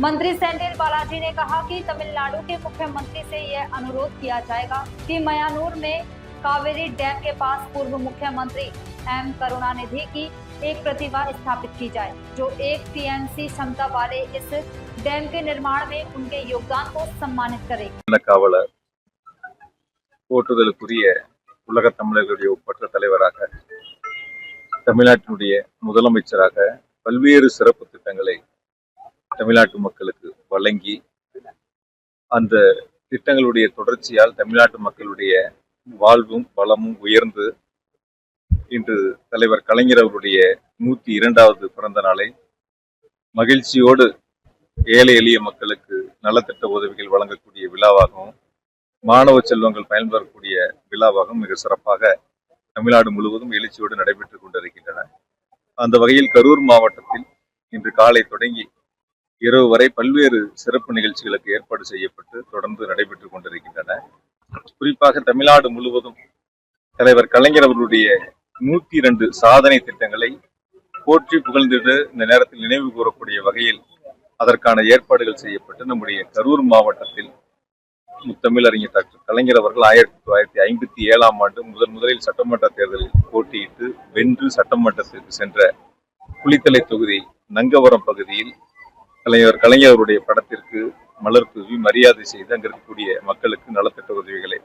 मंत्री सेंथिल बालाजी ने कहा कि तमिलनाडु के मुख्यमंत्री से यह अनुरोध किया जाएगा कि मयानूर में कावेरी डैम के पास पूर्व मुख्यमंत्री एम करुणानिधि की एक प्रतिमा स्थापित की जाए, जो 1 टीएमसी क्षमता वाले इस डैम के निर्माण में उनके योगदान को सम्मानित करेगी। காவலர் போற்றுதலுக்குரிய உலக தமிழர்களுடைய ஒப்பற்ற தலைவராக, தமிழ்நாட்டினுடைய முதலமைச்சராக பல்வேறு சிறப்பு திட்டங்களை தமிழ்நாட்டு மக்களுக்கு வழங்கி, அந்த திட்டங்களுடைய தொடர்ச்சியால் தமிழ்நாட்டு மக்களுடைய வாழ்வும் வளமும் உயர்ந்து இன்று தலைவர் கலைஞர் அவருடைய 102வது பிறந்த நாளை மகிழ்ச்சியோடு ஏழை எளிய மக்களுக்கு நலத்திட்ட உதவிகள் வழங்கக்கூடிய விழாவாகவும், மாணவ செல்வங்கள் பயன்பெறக்கூடிய விழாவாகவும் மிக சிறப்பாக தமிழ்நாடு முழுவதும் எழுச்சியோடு நடைபெற்றுக் கொண்டிருக்கின்றன. அந்த வகையில் கரூர் மாவட்டத்தில் இன்று காலை தொடங்கி இரவு வரை பல்வேறு சிறப்பு நிகழ்ச்சிகளுக்கு ஏற்பாடு செய்யப்பட்டு தொடர்ந்து நடைபெற்றுக் கொண்டிருக்கின்றன. குறிப்பாக தமிழ்நாடு முழுவதும் தலைவர் கலைஞர் அவர்களுடைய 102 சாதனை திட்டங்களை போற்றி புகழ்ந்திட்டு இந்த நேரத்தில் நினைவு கூறக்கூடிய வகையில் அதற்கான ஏற்பாடுகள் செய்யப்பட்டு நம்முடைய கரூர் மாவட்டத்தில் முத்தமிழறிஞர் டாக்டர் கலைஞர் அவர்கள் 1957ஆம் ஆண்டு முதலில் சட்டமன்ற தேர்தலில் போட்டியிட்டு வென்று சட்டமன்றத்திற்கு சென்ற குளித்தலை தொகுதி நங்கவரம் பகுதியில் கலைஞர் அவருடைய படத்திற்கு மலர் தூவி மரியாதை செய்து அங்கு இருக்கக்கூடிய மக்களுக்கு நலத்திட்ட உதவிகளை